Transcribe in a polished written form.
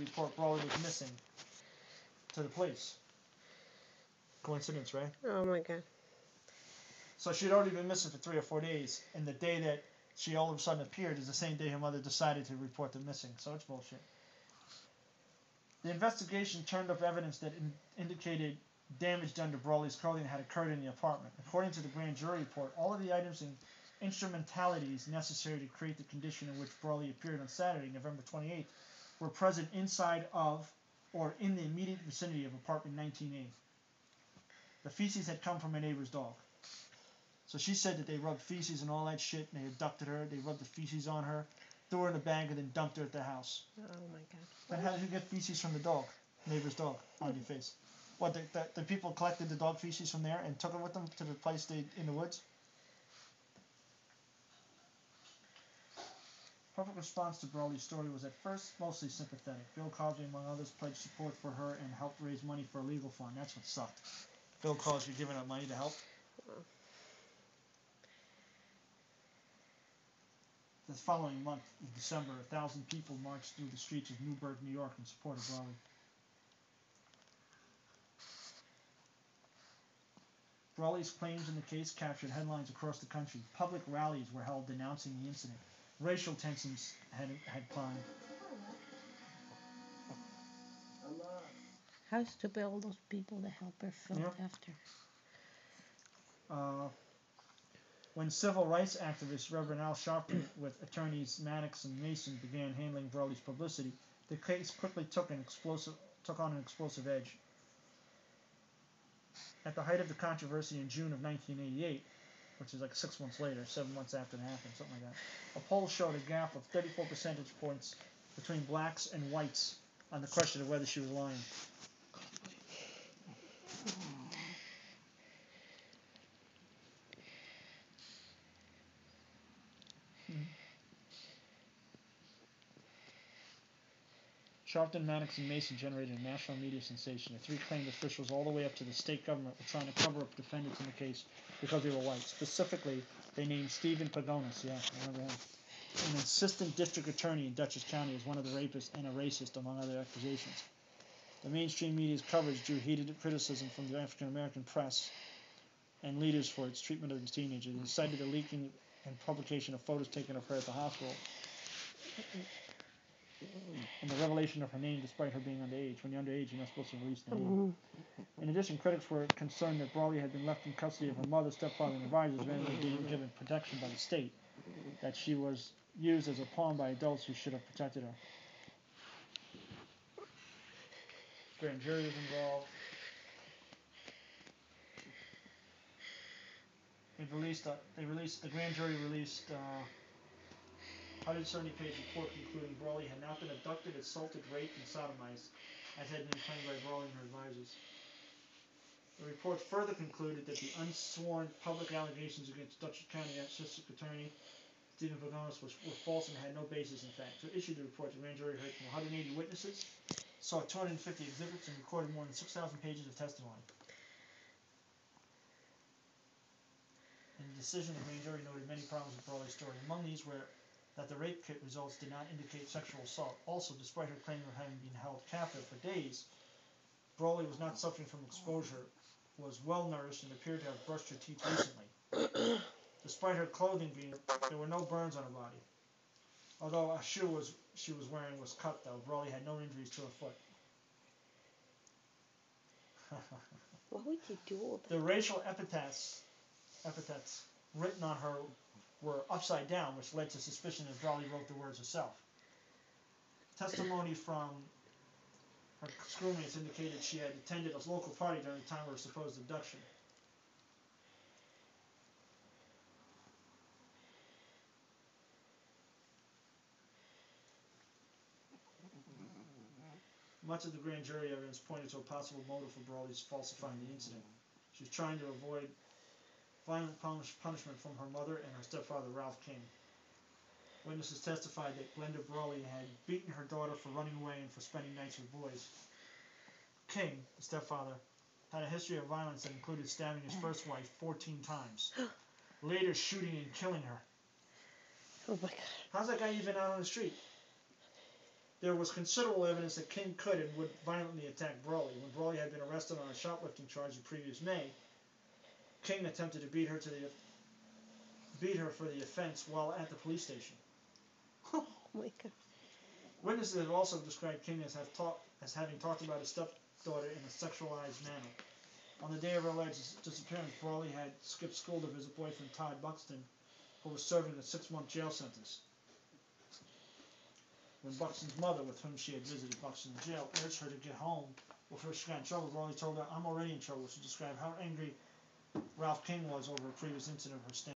report Brawley was missing to the police. Coincidence, right? Oh my God. So she'd already been missing for 3 or 4 days, and the day that she all of a sudden appeared is the same day her mother decided to report them missing. So it's bullshit. The investigation turned up evidence that indicated damage done to Brawley's clothing had occurred in the apartment. According to the grand jury report, all of the items and instrumentalities necessary to create the condition in which Brawley appeared on Saturday, November 28th, were present inside of or in the immediate vicinity of apartment 19A. The feces had come from a neighbor's dog. So she said that they rubbed feces and all that shit, and they abducted her, they rubbed the feces on her, threw her in a bag, and then dumped her at their house. Oh my God. Then how did you get feces from the dog, neighbor's dog, on your face? What, the people collected the dog feces from there and took it with them to the place in the woods? Public response to Brawley's story was at first mostly sympathetic. Bill Cosby, among others, pledged support for her and helped raise money for a legal fund. That's what sucked. Bill Cosby giving up money to help. The following month, in December, 1,000 people marched through the streets of Newburgh, New York, in support of Brawley. Brawley's claims in the case captured headlines across the country. Public rallies were held denouncing the incident. Racial tensions had climbed. How stupid all those people to help her felt after. When civil rights activist Reverend Al Sharpton with attorneys Maddox and Mason began handling Brawley's publicity, the case quickly took on an explosive edge. At the height of the controversy in June of 1988, which is like 6 months later, 7 months after it happened, something like that, a poll showed a gap of 34 percentage points between blacks and whites on the question of whether she was lying. Sharpton, Maddox, and Mason generated a national media sensation. The three claimed officials all the way up to the state government were trying to cover up defendants in the case because they were white. Specifically, they named Stephen Pagonis, I remember him, an assistant district attorney in Dutchess County as one of the rapists and a racist, among other accusations. The mainstream media's coverage drew heated criticism from the African-American press and leaders for its treatment of the teenager. They cited the leaking and publication of photos taken of her at the hospital and the revelation of her name despite her being underage. When you're underage, you're not supposed to release the name. In addition, critics were concerned that Brawley had been left in custody of her mother, stepfather, and advisors rather than being given protection by the state, that she was used as a pawn by adults who should have protected her. Grand jury was involved. The grand jury released 170-page report concluding Brawley had not been abducted, assaulted, raped, and sodomized, as had been claimed by Brawley and her advisors. The report further concluded that the unsworn public allegations against Dutchess County District Attorney Stephen Pagonis were false and had no basis in fact. To issue the report, the grand jury heard from 180 witnesses, saw 250 exhibits, and recorded more than 6,000 pages of testimony. In the decision, the grand jury noted many problems with Brawley's story. Among these were that the rape kit results did not indicate sexual assault. Also, despite her claim of having been held captive for days, Brawley was not suffering from exposure, was well nourished, and appeared to have brushed her teeth recently. Despite her clothing there were no burns on her body. Although a shoe she was wearing was cut, though, Brawley had no injuries to her foot. What would you do about The racial epithets written on her were upside down, which led to suspicion that Brawley wrote the words herself. Testimony from her schoolmates indicated she had attended a local party during the time of her supposed abduction. Much of the grand jury evidence pointed to a possible motive for Brawley's falsifying the incident. She was trying to avoid violent punishment from her mother and her stepfather, Ralph King. Witnesses testified that Glenda Brawley had beaten her daughter for running away and for spending nights with boys. King, the stepfather, had a history of violence that included stabbing his first wife 14 times, later shooting and killing her. Oh my God. How's that guy even out on the street? There was considerable evidence that King could and would violently attack Brawley. When Brawley had been arrested on a shoplifting charge the previous May, King attempted to beat her for the offense while at the police station. Oh my God. Witnesses have also described King as having talked about his stepdaughter in a sexualized manner. On the day of her alleged disappearance, Brawley had skipped school to visit boyfriend Todd Buxton, who was serving a 6-month jail sentence. When Buxton's mother, with whom she had visited Buxton in jail, urged her to get home before she got in trouble, Brawley told her, "I'm already in trouble." She described how angry Ralph King was over a previous incident of her staying